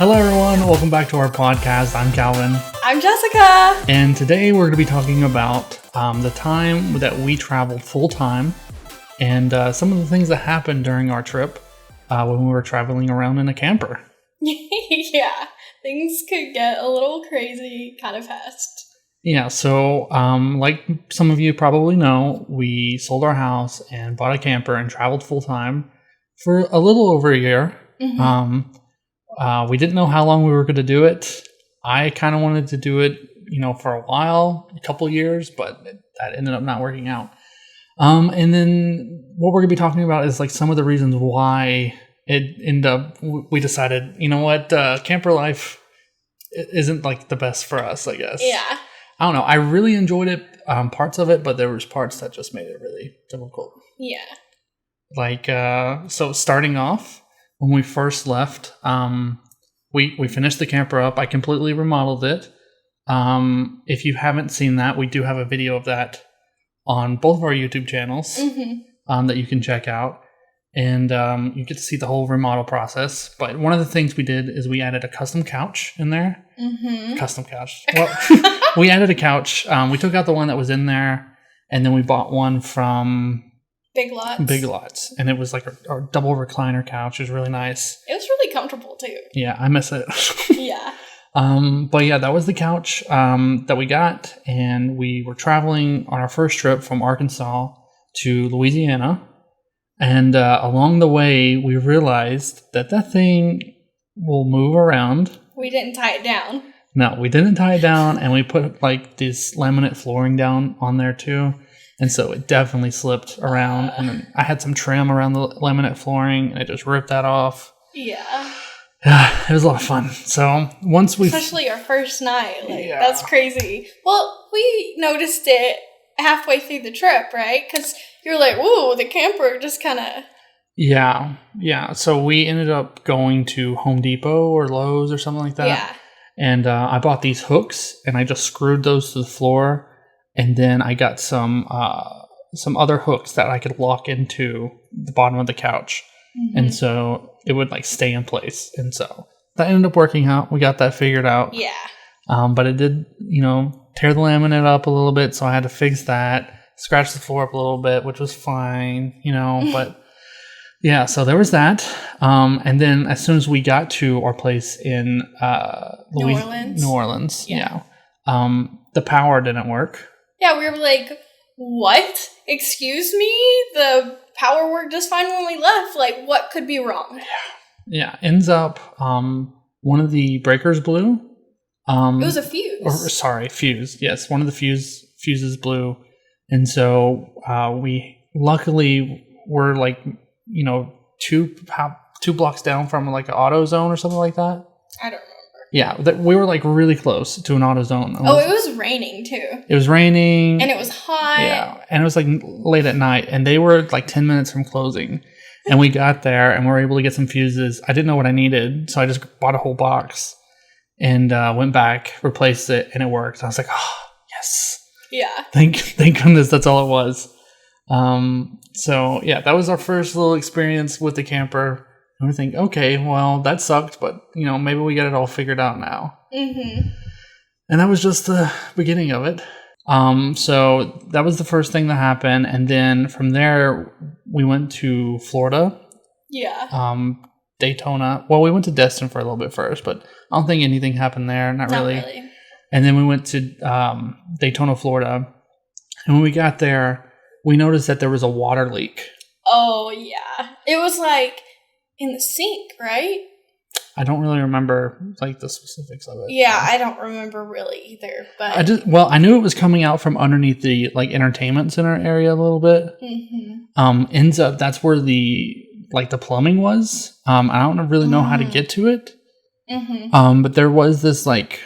Hello everyone, welcome back to our podcast. I'm Calvin. I'm Jessica. And today we're going to be talking about the time that we traveled full time and some of the things that happened during our trip when we were traveling around in a camper. Yeah, things could get a little crazy kind of fast. Yeah, so like some of you probably know, we sold our house and bought a camper and traveled full time for a little over a year. Mm-hmm. We didn't know how long we were going to do it. I kind of wanted to do it, for a while, a couple years, but that ended up not working out. And then what we're going to be talking about is like some of the reasons why it ended up, we decided, camper life isn't like the best for us, I guess. Yeah. I don't know. I really enjoyed it, parts of it, but there was parts that just made it really difficult. Yeah. Like, so starting off, when we first left, we finished the camper up. I completely remodeled it. If you haven't seen that, we do have a video of that on both of our YouTube channels that you can check out. And you get to see the whole remodel process. But one of the things we did is we added a custom couch in there. Mm-hmm. Custom couch. Well, we added a couch. We took out the one that was in there, and then we bought one from Big Lots. And it was like a double recliner couch. It was really nice. It was really comfortable too. Yeah, I miss it. Yeah. But yeah, that was the couch that we got, and we were traveling on our first trip from Arkansas to Louisiana. And along the way, we realized that thing will move around. We didn't tie it down. No, we didn't tie it down, and we put like this laminate flooring down on there too. And so it definitely slipped around. And then I had some trim around the laminate flooring, and I just ripped that off. Yeah. Yeah, it was a lot of fun. So once we... Especially our first night. That's crazy. Well, we noticed it halfway through the trip, right? Because you're like, whoa, the camper just kind of... Yeah. So we ended up going to Home Depot or Lowe's or something like that. Yeah. And I bought these hooks, and I just screwed those to the floor. And then I got some other hooks that I could lock into the bottom of the couch. Mm-hmm. And so it would like stay in place. And so that ended up working out. We got that figured out. Yeah. But it did, tear the laminate up a little bit. So I had to fix that, scratch the floor up a little bit, which was fine, but yeah, so there was that. And then as soon as we got to our place in New Orleans. Yeah. The power didn't work. Yeah, we were like, what? Excuse me? The power worked just fine when we left. Like, what could be wrong? Yeah. Ends up, one of the breakers blew. It was a fuse. Fuse. Yes, one of the fuses blew. And so we luckily were like, 2 blocks down from like an auto zone or something like that. I don't remember. Yeah, we were like really close to an auto zone. Oh, it was raining too. It was raining. And it was hot. Yeah, and it was like late at night, and they were like 10 minutes from closing. And we got there, and we were able to get some fuses. I didn't know what I needed, so I just bought a whole box and went back, replaced it, and it worked. I was like, oh, yes. Yeah. Thank goodness that's all it was. So, yeah, that was our first little experience with the camper. And we think, okay, well, that sucked, but, maybe we got it all figured out now. Mm-hmm. And that was just the beginning of it. So that was the first thing that happened. And then from there, we went to Florida. Yeah. Daytona. Well, we went to Destin for a little bit first, but I don't think anything happened there. Not really. And then we went to Daytona, Florida. And when we got there, we noticed that there was a water leak. Oh, yeah. It was like in the sink, right? I don't really remember like the specifics of it. Yeah, I don't remember really either. But I knew it was coming out from underneath the like entertainment center area a little bit. Mm-hmm. Ends up that's where the plumbing was. I don't really know how to get to it. Mm-hmm. But there was this like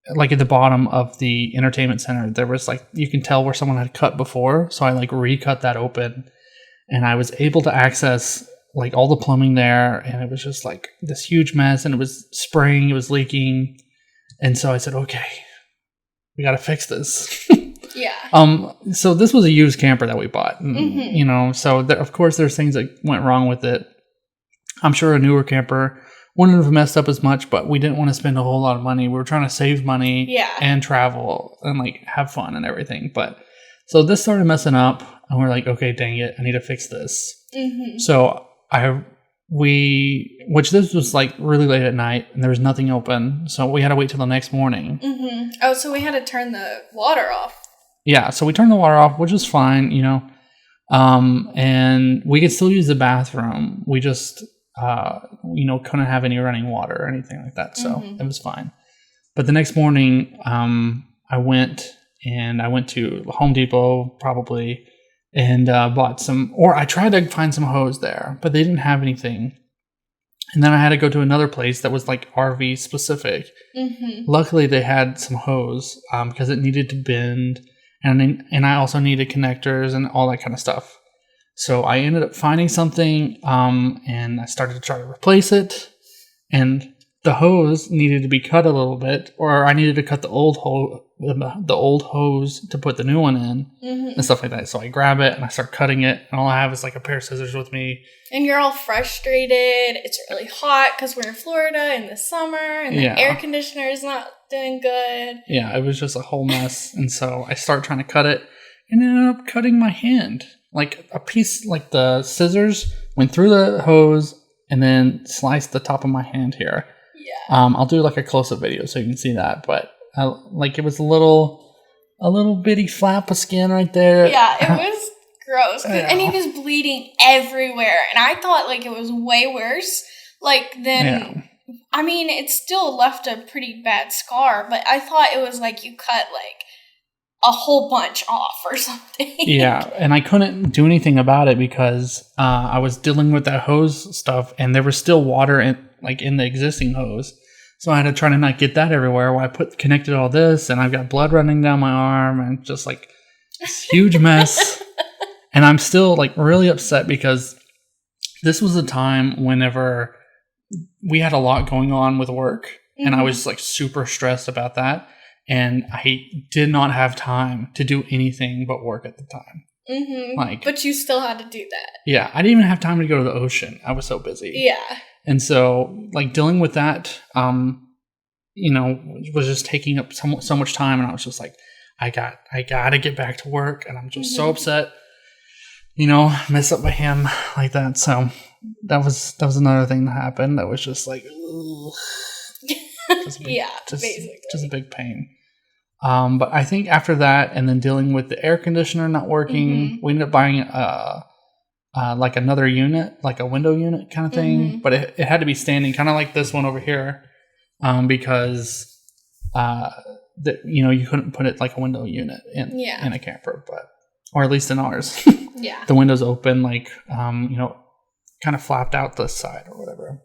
at the bottom of the entertainment center, there was like you can tell where someone had cut before. So I like recut that open, and I was able to access like all the plumbing there, and it was just like this huge mess, and it was spraying, it was leaking. And so I said, okay, we got to fix this. Yeah. So this was a used camper that we bought, and, so of course there's things that went wrong with it. I'm sure a newer camper wouldn't have messed up as much, but we didn't want to spend a whole lot of money. We were trying to save money and travel and like have fun and everything. But so this started messing up, and we're like, okay, dang it, I need to fix this. Mm-hmm. So which this was like really late at night, and there was nothing open, so we had to wait till the next morning. Mm-hmm. Oh, so we had to turn the water off. Yeah, so we turned the water off, which was fine, you know. And we could still use the bathroom. We just, couldn't have any running water or anything like that. So it was fine. But the next morning, I went to Home Depot probably and bought some, or I tried to find some hose there, but they didn't have anything. And then I had to go to another place that was like RV specific. Mm-hmm. Luckily, they had some hose because it needed to bend. And I also needed connectors and all that kind of stuff. So I ended up finding something, and I started to try to replace it. And the hose needed to be cut a little bit, or I needed to cut the old hose to put the new one in, and stuff like that. So I grab it and I start cutting it, and all I have is like a pair of scissors with me. And you're all frustrated. It's really hot because we're in Florida in the summer, and the air conditioner is not doing good. Yeah, it was just a whole mess. And so I start trying to cut it, and ended up cutting my hand. Like a piece, like the scissors went through the hose and then sliced the top of my hand here. Yeah. I'll do like a close-up video so you can see that, but like it was a little bitty flap of skin right there. Yeah, it was gross. And he was bleeding everywhere, and I thought like it was way worse. Like then, I mean, it still left a pretty bad scar, but I thought it was like you cut like a whole bunch off or something. Yeah, and I couldn't do anything about it because I was dealing with that hose stuff, and there was still water in the existing hose. So I had to try to not get that everywhere. While I connected all this, and I've got blood running down my arm, and just like this huge mess. And I'm still like really upset because this was a time whenever we had a lot going on with work, and I was like super stressed about that. And I did not have time to do anything but work at the time. Mm-hmm. But you still had to do that. Yeah, I didn't even have time to go to the ocean. I was so busy. Yeah. And so, like, dealing with that, was just taking up so much time. And I was just like, I got to get back to work. And I'm just so upset, mess up my hand like that. So that was another thing that happened. That was just like, basically. Just a big pain. But I think after that, and then dealing with the air conditioner not working, we ended up buying like another unit, like a window unit kind of thing. But it had to be standing, kind of like this one over here, because you couldn't put it like a window unit in a camper, or at least in ours. The windows open, like kind of flapped out this side or whatever.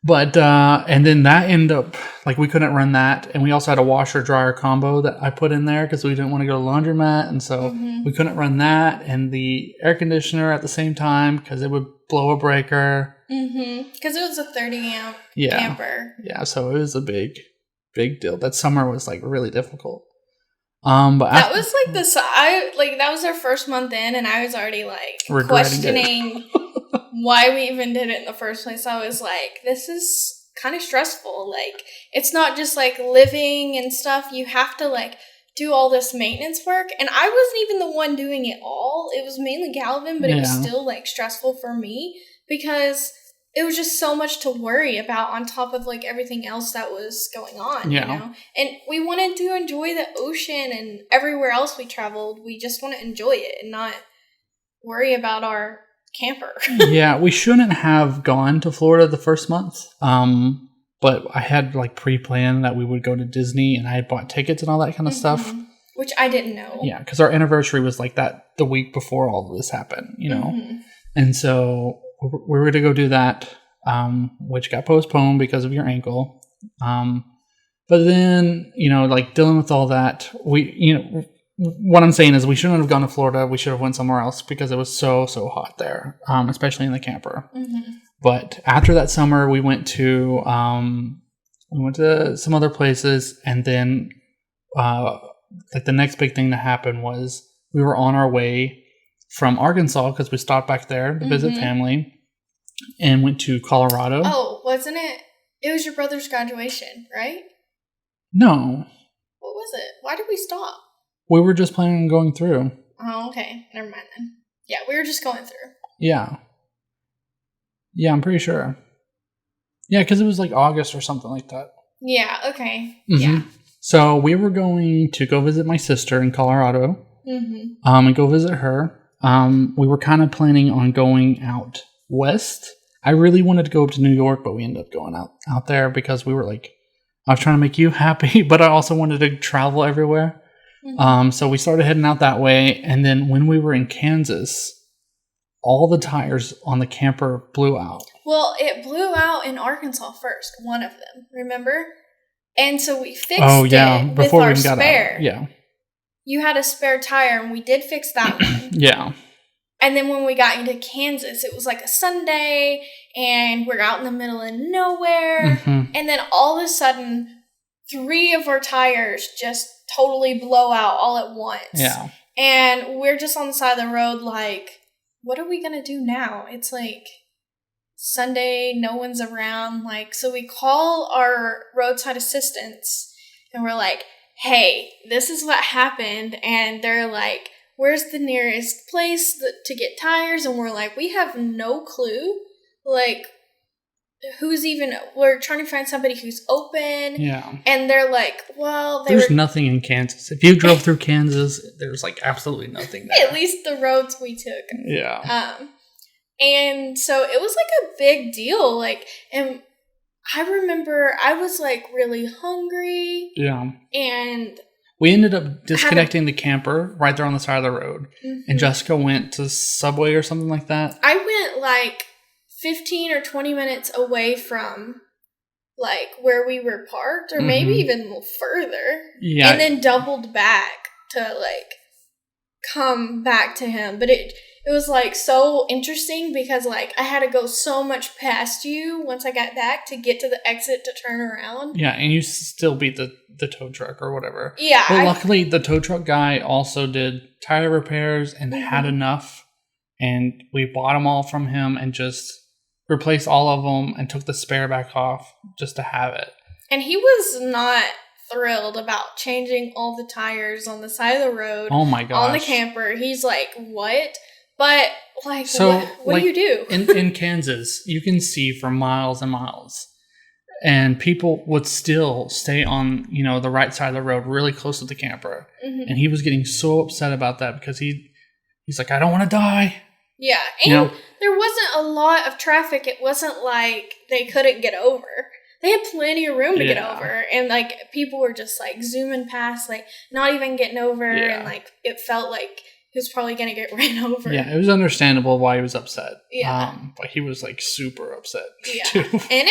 But, and then that ended up, like, we couldn't run that. And we also had a washer dryer combo that I put in there because we didn't want to go to the laundromat. And so we couldn't run that and the air conditioner at the same time because it would blow a breaker. Because it was a 30 amp camper. Yeah, so it was a big deal. That summer was, like, really difficult. But that was, like, that was our first month in, and I was already, like, questioning why we even did it in the first place. I was like, this is kind of stressful. Like, it's not just like living and stuff. You have to like do all this maintenance work. And I wasn't even the one doing it all. It was mainly Galvin, but it was still like stressful for me because it was just so much to worry about on top of like everything else that was going on, you know? And we wanted to enjoy the ocean and everywhere else we traveled. We just want to enjoy it and not worry about our camper. We shouldn't have gone to Florida the first month. But I had like pre-planned that we would go to Disney, and I had bought tickets and all that kind of stuff. Which I didn't know. Yeah, because our anniversary was like that the week before all of this happened, And so we were going to go do that, which got postponed because of your ankle. But then, like dealing with all that, what I'm saying is we shouldn't have gone to Florida. We should have went somewhere else because it was so hot there, especially in the camper. But after that summer, we went to some other places, and then like the next big thing that happened was we were on our way from Arkansas because we stopped back there to visit family and went to Colorado. Oh, wasn't it? It was your brother's graduation, right? No. What was it? Why did we stop? We were just planning on going through. Oh, okay. Never mind then. Yeah, we were just going through. Yeah. Yeah, I'm pretty sure. Yeah, because it was like August or something like that. Yeah, okay. Mm-hmm. Yeah. So we were going to go visit my sister in Colorado. Mm-hmm. And go visit her. We were kind of planning on going out west. I really wanted to go up to New York, but we ended up going out there because we were like, I was trying to make you happy, but I also wanted to travel everywhere. Mm-hmm. So we started heading out that way. And then when we were in Kansas, all the tires on the camper blew out. Well, it blew out in Arkansas first, one of them, remember? And so we fixed it with our spare. Yeah. You had a spare tire, and we did fix that one. Yeah. And then when we got into Kansas, it was like a Sunday, and we're out in the middle of nowhere. Mm-hmm. And then all of a sudden, 3 of our tires just totally blow out all at once. Yeah. And we're just on the side of the road like, what are we going to do now? It's like Sunday, no one's around. Like, so we call our roadside assistance, and we're like, hey, this is what happened. And they're like, where's the nearest place to get tires? And we're like, we have no clue. Like, we're trying to find somebody who's open. Yeah. And they're like, well, there's nothing in Kansas. If you drove through Kansas, there's like absolutely nothing there. At least the roads we took. Yeah. And so it was like a big deal. Like, and I remember I was like really hungry. Yeah. And we ended up disconnecting the camper right there on the side of the road. Mm-hmm. And Jessica went to Subway or something like that. I went like 15 or 20 minutes away from like where we were parked, or maybe even further. Yeah. And then doubled back to like come back to him. But it was like so interesting because like I had to go so much past you once I got back to get to the exit to turn around. Yeah, and you still beat the tow truck or whatever. Yeah. But luckily the tow truck guy also did tire repairs and had enough, and we bought them all from him and just replaced all of them and took the spare back off just to have it. And he was not thrilled about changing all the tires on the side of the road. Oh my gosh. On the camper. He's like, what? But like, so, what do you do? in Kansas, you can see for miles and miles. And people would still stay on, the right side of the road really close to the camper. Mm-hmm. And he was getting so upset about that because he's like, I don't want to die. Yeah, and there wasn't a lot of traffic. It wasn't like they couldn't get over. They had plenty of room to get over. And, like, people were just, like, zooming past, like, not even getting over. Yeah. And, like, it felt like he was probably going to get ran over. Yeah, it was understandable why he was upset. Yeah. But he was, like, super upset, too. And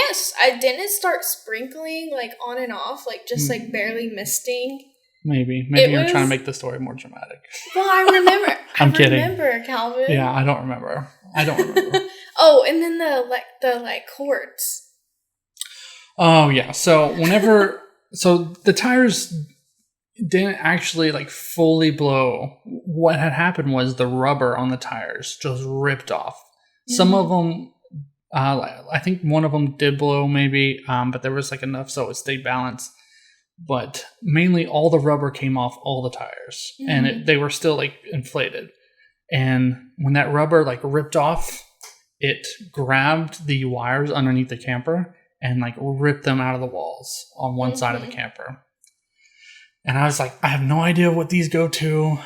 didn't it start sprinkling, like, on and off, like, just, like, barely misting? Maybe you're trying to make the story more dramatic. Well, I remember. I'm kidding. I remember, Calvin. Yeah, I don't remember. Oh, and then the cords. Oh yeah. So the tires didn't actually like fully blow. What had happened was the rubber on the tires just ripped off. Mm-hmm. Some of them, I think one of them did blow maybe, but there was like enough so it stayed balanced. But mainly all the rubber came off all the tires, and they were still like inflated. And when that rubber like ripped off, it grabbed the wires underneath the camper and like ripped them out of the walls on one side of the camper. And I was like, I have no idea what these go to.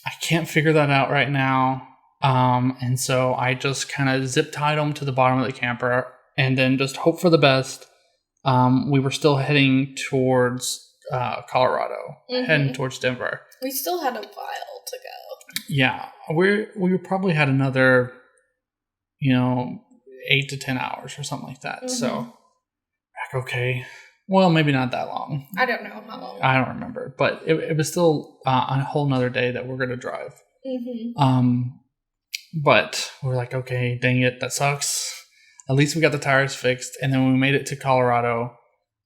I can't figure that out right now. And so I just kind of zip tied them to the bottom of the camper and then just hope for the best. We were still heading towards Colorado, heading towards Denver. We still had a while to go. Yeah, we probably had another, 8 to 10 hours or something like that. So, okay. Well, maybe not that long. I don't know how long. I don't remember, but it was still a whole nother day that we're going to drive. But we're like, okay, dang it, that sucks. At least we got the tires fixed. And then when we made it to Colorado,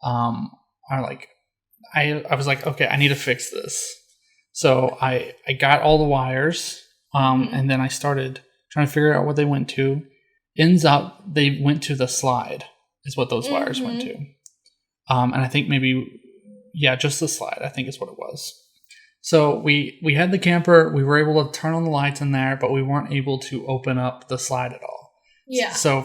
I was like, okay, I need to fix this. So I got all the wires, and then I started trying to figure out what they went to. ends up they went to the slide is what those wires went to. And I think maybe, just the slide, I think is what it was. So we had the camper, we were able to turn on the lights in there, but we weren't able to open up the slide at all. Yeah. So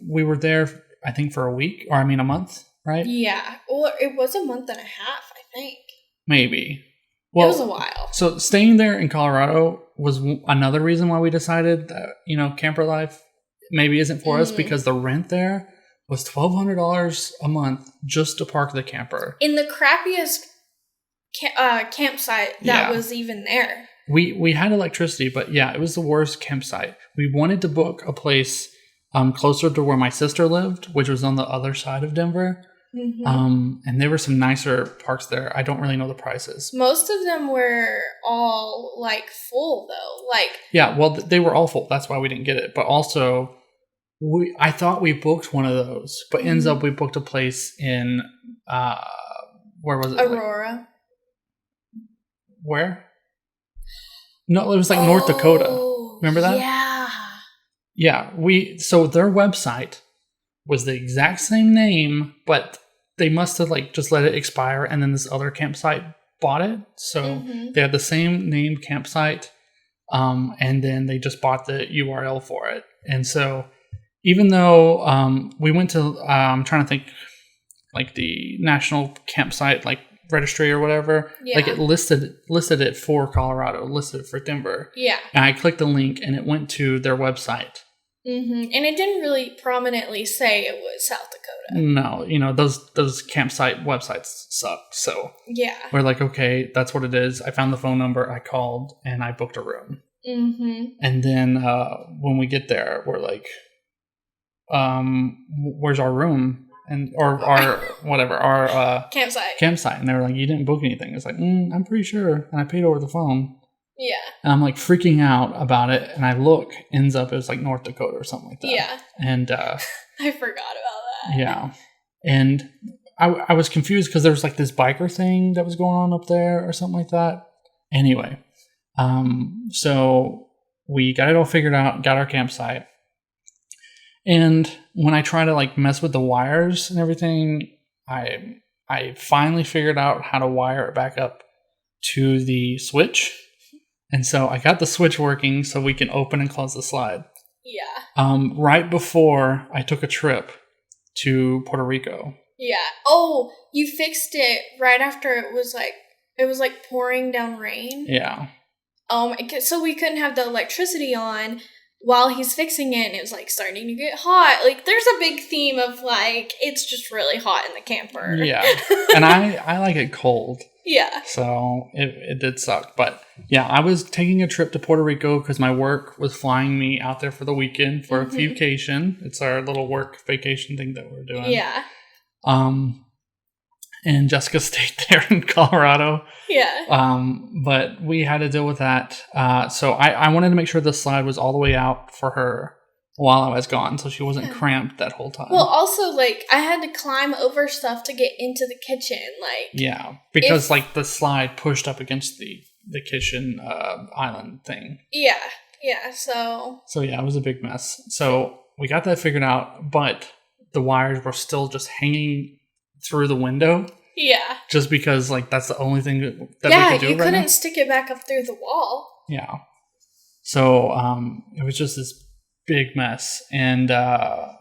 we were there, I think, for a month, right? Yeah. Well, it was a month and a half, I think. Maybe. Well, it was a while. So staying there in Colorado was another reason why we decided that, camper life maybe isn't for us, because the rent there was $1,200 a month just to park the camper. In the crappiest campsite that was even there. We had electricity, but it was the worst campsite. We wanted to book a place closer to where my sister lived, which was on the other side of Denver. And there were some nicer parks there. I don't really know the prices. Most of them were all full though. They were all full. That's why we didn't get it. But also, I thought we booked one of those, but ends up we booked a place in where was it? Aurora. Where? No, it was North Dakota. Remember that? Yeah. Yeah. So their website was the exact same name, but they must have just let it expire, and then this other campsite bought it. So they had the same name campsite, and then they just bought the URL for it. And so even though we went to, I'm trying to think, the national campsite registry or whatever, it listed it for Colorado, listed it for Denver. Yeah. And I clicked the link and it went to their website. And it didn't really prominently say it was South Dakota. No, those campsite websites suck. So we're okay, that's what it is. I found the phone number, I called, and I booked a room. And then when we get there, we're where's our room? And or our campsite, and they were you didn't book anything. It's I'm pretty sure, and I paid over the phone. Yeah, and I'm freaking out about it, and I look, ends up it was North Dakota or something like that. Yeah, and I forgot about that. Yeah, and I was confused because there was this biker thing that was going on up there or something like that. Anyway, so we got it all figured out, got our campsite. And when I try to mess with the wires and everything, I finally figured out how to wire it back up to the switch. And so I got the switch working so we can open and close the slide. Yeah. Right before I took a trip to Puerto Rico. Yeah. Oh, you fixed it right after it was pouring down rain. Yeah. So we couldn't have the electricity on while he's fixing it, and it was starting to get hot. There's a big theme of it's just really hot in the camper. Yeah. And I like it cold. Yeah. So it did suck. But I was taking a trip to Puerto Rico because my work was flying me out there for the weekend for a vacation. It's our little work vacation thing that we're doing. Yeah. And Jessica stayed there in Colorado. Yeah. But we had to deal with that. So I wanted to make sure the slide was all the way out for her while I was gone, so she wasn't cramped that whole time. Well, also, I had to climb over stuff to get into the kitchen. Yeah, because, the slide pushed up against the kitchen island thing. Yeah, yeah, so... So, yeah, it was a big mess. So, we got that figured out, but the wires were still just hanging through the window. Yeah. Just because, that's the only thing that we could do right now. Yeah, you couldn't stick it back up through the wall. Yeah. So, it was just this big mess. And, I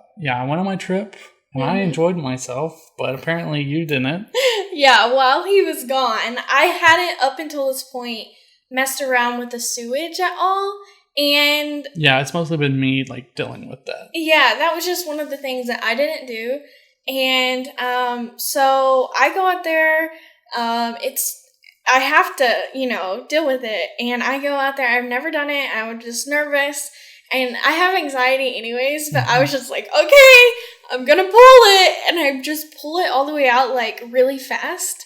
went on my trip, and I enjoyed myself, but apparently you didn't. Yeah, while he was gone, I hadn't, up until this point, messed around with the sewage at all. And... Yeah, it's mostly been me, dealing with that. Yeah, that was just one of the things that I didn't do. And so I go out there, I have to, deal with it. And I go out there, I've never done it, I was just nervous. And I have anxiety anyways, but I was just okay, I'm gonna pull it. And I just pull it all the way out, really fast.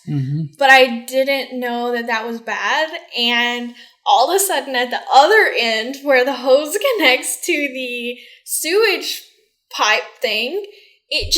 But I didn't know that was bad. And all of a sudden at the other end, where the hose connects to the sewage pipe thing, it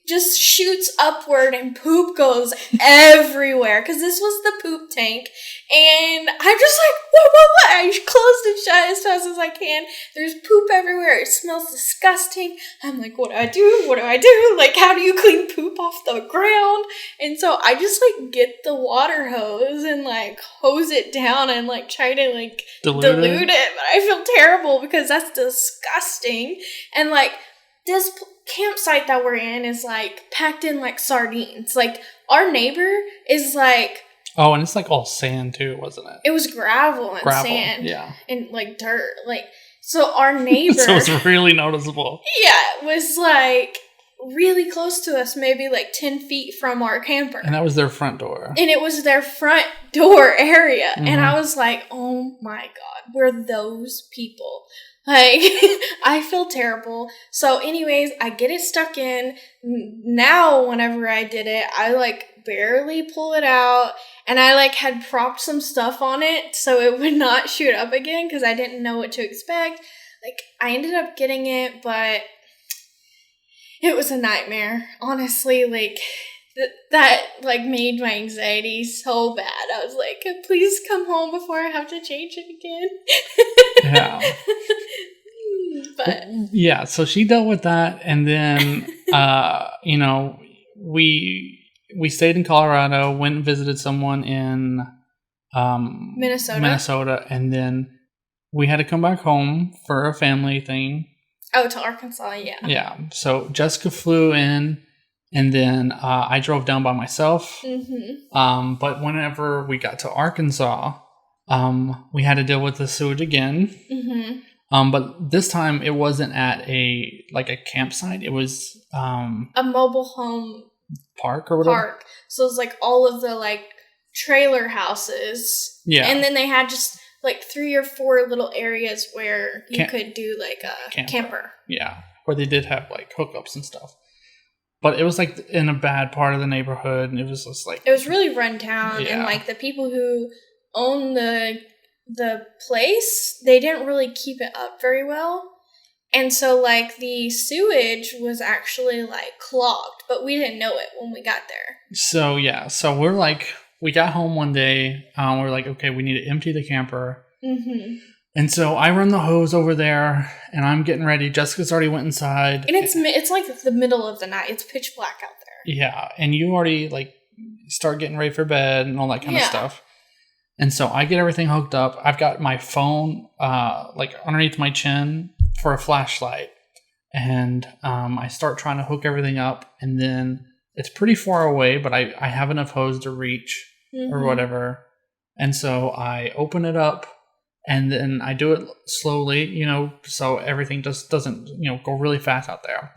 just shoots upward and poop goes everywhere because this was the poop tank. And I'm just like, what? I closed it shut as fast as I can. There's poop everywhere. It smells disgusting. I'm like, what do I do? Like, how do you clean poop off the ground? And so I just, like, get the water hose and, like, hose it down and, like, try to, like, dilute it. But I feel terrible because that's disgusting. And, like, this campsite that we're in is, like, packed in, like, sardines. Like, our neighbor is, like... Oh, and it's, like, all sand, too, wasn't it? It was gravel and sand. Yeah. And, like, dirt. Like, so our neighbor... So it's really noticeable. Yeah, was, like, really close to us, maybe, like, 10 feet from our camper. And that was their front door. And it was their front door area. Mm-hmm. And I was like, oh, my God, we're those people. Like, I feel terrible. So anyways, I get it stuck in. Now, whenever I did it, I, like, barely pull it out. And I, like, had propped some stuff on it so it would not shoot up again because I didn't know what to expect. Like, I ended up getting it, but it was a nightmare. Honestly, like... That, like, made my anxiety so bad. I was like, please come home before I have to change it again. Yeah. But yeah, so she dealt with that, and then, you know, we stayed in Colorado, went and visited someone in Minnesota, and then we had to come back home for a family thing. Oh, to Arkansas, yeah. Yeah, so Jessica flew in. And then I drove down by myself. Mm-hmm. But whenever we got to Arkansas, we had to deal with the sewage again. Mm-hmm. But this time it wasn't at a campsite. It was a mobile home park or whatever. So it was like all of the like trailer houses. Yeah. And then they had just like 3 or 4 little areas where you could do like a camper. Yeah. Where they did have like hookups and stuff. But it was, like, in a bad part of the neighborhood, and it was just, like... It was really run down, and, like, the people who own the place, they didn't really keep it up very well. And so, like, the sewage was actually, like, clogged, but we didn't know it when we got there. So, yeah. So, we're, like... We got home one day, we're like, okay, we need to empty the camper. Mm-hmm. And so I run the hose over there, and I'm getting ready. Jessica's already went inside. And it's like the middle of the night. It's pitch black out there. Yeah, and you already, like, start getting ready for bed and all that kind of stuff. And so I get everything hooked up. I've got my phone, like, underneath my chin for a flashlight. And I start trying to hook everything up, and then it's pretty far away, but I have enough hose to reach or whatever. And so I open it up. And then I do it slowly, you know, so everything just doesn't, you know, go really fast out there.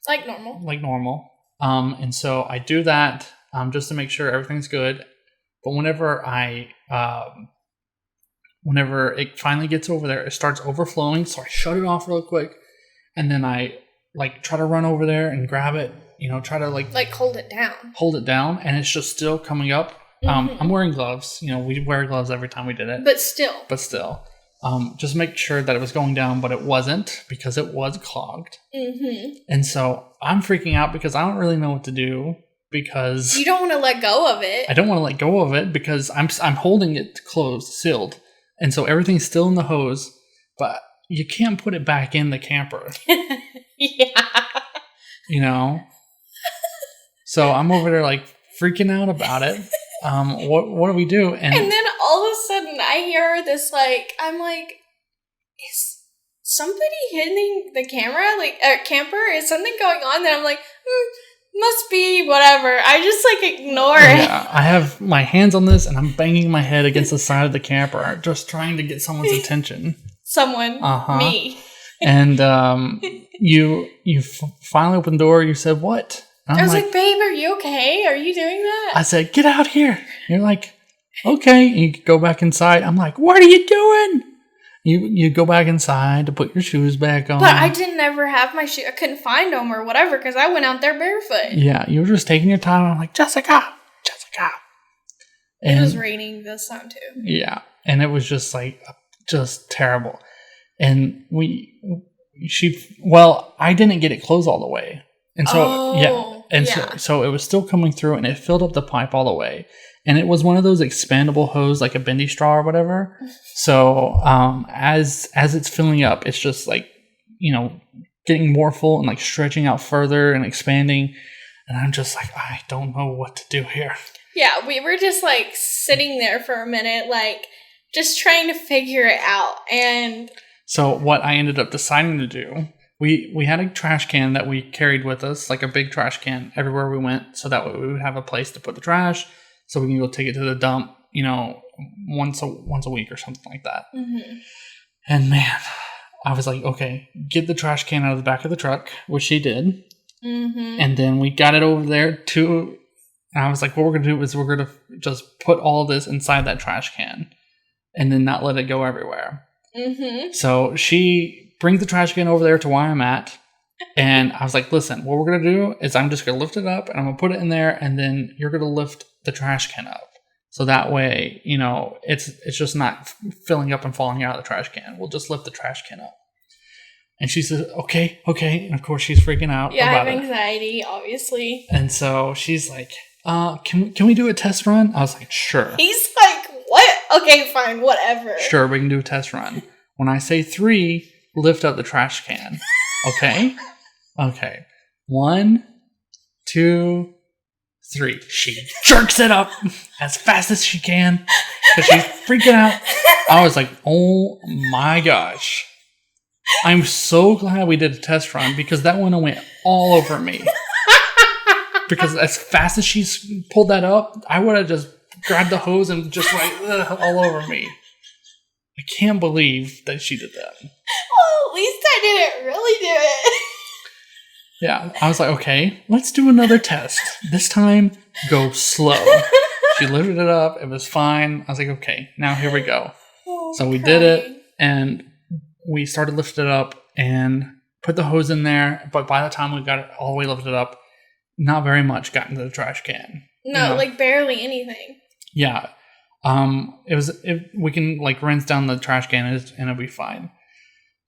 Like normal. And so I do that just to make sure everything's good. But whenever it finally gets over there, it starts overflowing. So I shut it off real quick. And then I, like, try to run over there and grab it, you know, try to, like hold it down. And it's just still coming up. I'm wearing gloves. You know, we wear gloves every time we did it. But still. Just make sure that it was going down, but it wasn't because it was clogged. Mm-hmm. And so I'm freaking out because I don't really know what to do because... You don't want to let go of it. I don't want to let go of it because I'm holding it closed, sealed. And so everything's still in the hose, but you can't put it back in the camper. Yeah. You know? So I'm over there, like, freaking out about it. What do we do? And then all of a sudden I hear this, like, I'm like, is somebody hitting the camper? Is something going on? Then I'm like, must be whatever. I just, like, ignore it. Yeah, I have my hands on this and I'm banging my head against the side of the camper, just trying to get someone's attention. Me. And you finally opened the door. You said, what? I was like, babe, are you okay? Are you doing that? I said, get out here. You're like, okay. And you go back inside. I'm like, what are you doing? You go back inside to put your shoes back on. But I didn't ever have my shoes. I couldn't find them or whatever because I went out there barefoot. Yeah, you were just taking your time. I'm like, Jessica. And it was raining this time too. Yeah, and it was just like, just terrible. And I didn't get it closed all the way. And so, And so it was still coming through, and it filled up the pipe all the way. And it was one of those expandable hose, like a bendy straw or whatever. So as it's filling up, it's just like, getting more full and like stretching out further and expanding. And I'm just like, I don't know what to do here. Yeah, we were just like sitting there for a minute, like just trying to figure it out. And so what I ended up deciding to do, we had a trash can that we carried with us, like a big trash can everywhere we went. So that way we would have a place to put the trash so we can go take it to the dump, once a week or something like that. Mm-hmm. And man, I was like, okay, get the trash can out of the back of the truck, which she did. Mm-hmm. And then we got it over there and I was like, what we're going to do is we're going to just put all this inside that trash can and then not let it go everywhere. Mm-hmm. So she brings the trash can over there to where I'm at. And I was like, listen, what we're going to do is I'm just going to lift it up and I'm going to put it in there. And then you're going to lift the trash can up. So that way, it's just not filling up and falling out of the trash can. We'll just lift the trash can up. And she says, okay. And of course she's freaking out. Yeah, I have anxiety, obviously. And so she's like, can we do a test run? I was like, sure. He's like, what? Okay, fine, whatever. Sure, we can do a test run. When I say 3, lift up the trash can. Okay? Okay. 1, 2, 3. She jerks it up as fast as she can because she's freaking out. I was like, oh my gosh. I'm so glad we did a test run because that one went all over me. Because as fast as she pulled that up, I would have just grabbed the hose and just all over me. I can't believe that she did that. Well, at least I didn't really do it. Yeah, I was like, okay, let's do another test. This time, go slow. She lifted it up. It was fine. I was like, okay, now here we go. So we did it, and we started lifting it up and put the hose in there. But by the time we got it all the way lifted up, not very much got into the trash can. No, like barely anything. Yeah. We can like rinse down the trash can and it'll be fine.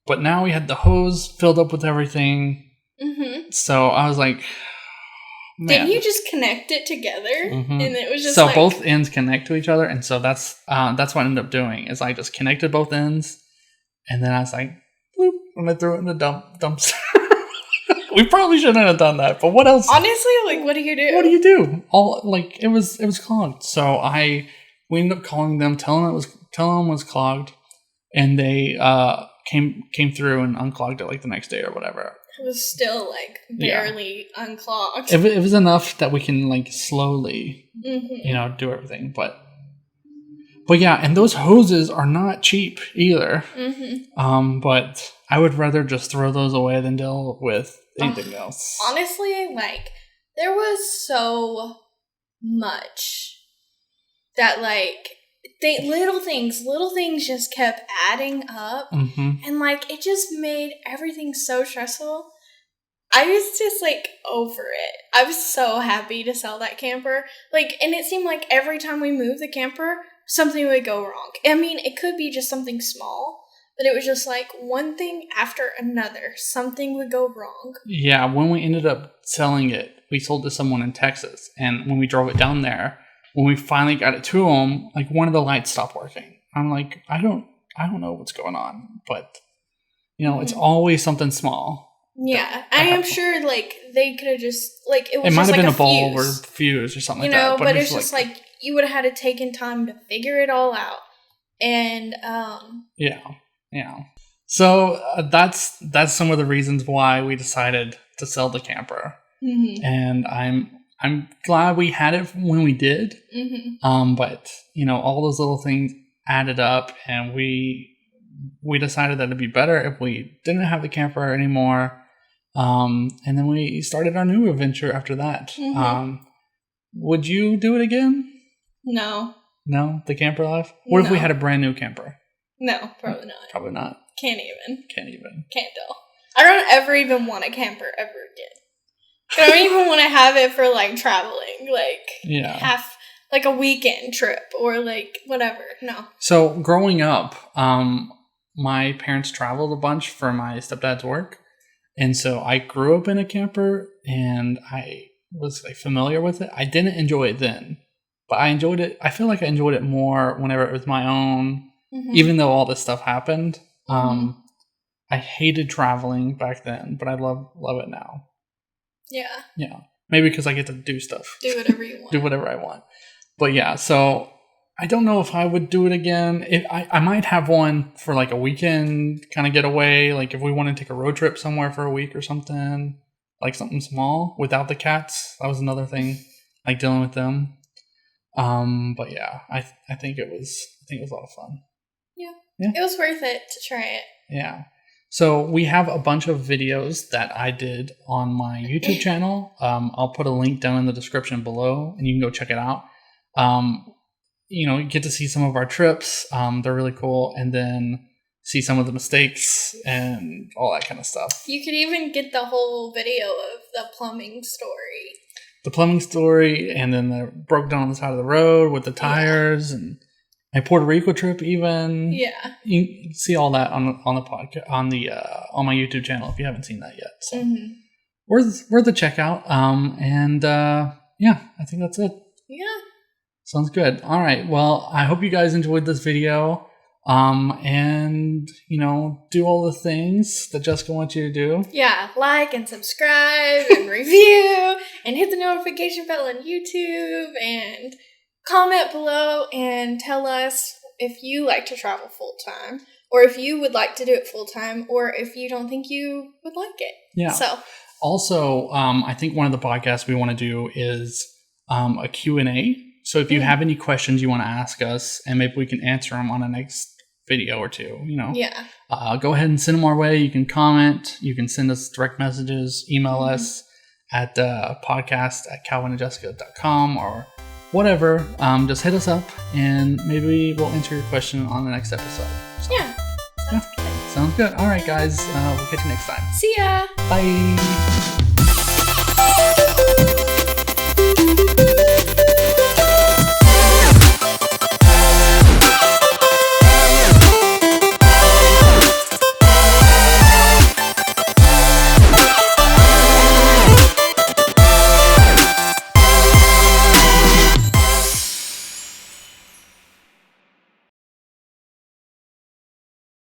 But now we had the hose filled up with everything. Mm-hmm. So I was like, man. Didn't you just connect it together? Mm-hmm. And it was just so both ends connect to each other. And so that's what I ended up doing is I just connected both ends. And then I was like, bloop, and I threw it in the dumpster. We probably shouldn't have done that, but what else? Honestly, like, what do you do? What do you do? It was clogged. So we ended up calling them, telling them it was clogged, and they came through and unclogged it like the next day or whatever. It was still like barely unclogged. It was enough that we can like slowly, do everything, but yeah, and those hoses are not cheap either. Mm-hmm. But I would rather just throw those away than deal with anything else. Honestly, like, there was so much that, like, little things just kept adding up. Mm-hmm. And, like, it just made everything so stressful. I was just, like, over it. I was so happy to sell that camper. Like, and it seemed like every time we moved the camper, something would go wrong. I mean, it could be just something small. But it was just like one thing after another. Something would go wrong. Yeah, when we ended up selling it, we sold to someone in Texas. And when we drove it down there, when we finally got it to them, like one of the lights stopped working. I'm like, I don't know what's going on. But, it's always something small. Yeah, I am sure like they could have just like it was. It might have like been a bulb or fuse or something like that. But it's just like you would have had to taken time to figure it all out. And Yeah. So that's some of the reasons why we decided to sell the camper. Mm-hmm. And I'm glad we had it when we did. Mm-hmm. But all those little things added up, and we decided that it'd be better if we didn't have the camper anymore. And then we started our new adventure after that. Mm-hmm. Would you do it again? No. No, the camper life. What if we had a brand new camper? No, probably not. Probably not. Can't even. Can't tell. I don't ever even want a camper ever again. I don't even want to have it for like traveling, like like a weekend trip or like whatever. No. So growing up, my parents traveled a bunch for my stepdad's work, and so I grew up in a camper, and I was like familiar with it. I didn't enjoy it then, but I enjoyed it. I feel like I enjoyed it more whenever it was my own, even though all this stuff happened. I hated traveling back then, but I love it now. Yeah. Yeah. Maybe because I get to do stuff. Do whatever you want. Do whatever I want. But yeah, so I don't know if I would do it again. I might have one for like a weekend kind of getaway. Like if we want to take a road trip somewhere for a week or something, like something small without the cats. That was another thing, like dealing with them. But yeah, I think it was a lot of fun. Yeah. It was worth it to try it. Yeah. So we have a bunch of videos that I did on my YouTube channel. I'll put a link down in the description below, and you can go check it out. You get to see some of our trips. They're really cool, and then see some of the mistakes and all that kind of stuff. You could even get the whole video of the plumbing story. The plumbing story, and then the broke down on the side of the road with the tires and. My Puerto Rico trip, even. Yeah. You can see all that on the podcast on my YouTube channel if you haven't seen that yet. So worth a checkout. I think that's it. Yeah. Sounds good. All right. Well, I hope you guys enjoyed this video. And do all the things that Jessica wants you to do. Yeah, like and subscribe and review and hit the notification bell on YouTube and comment below and tell us if you like to travel full-time or if you would like to do it full-time or if you don't think you would like it. Yeah. So also, I think one of the podcasts we want to do is a Q&A. So if you have any questions you want to ask us and maybe we can answer them on the next video or two, Yeah. Go ahead and send them our way. You can comment. You can send us direct messages. Email us at podcast@calvinandjessica.com or whatever, just hit us up and maybe we'll answer your question on the next episode. So, sounds good. Sounds good. All right, guys. We'll catch you next time. See ya. Bye.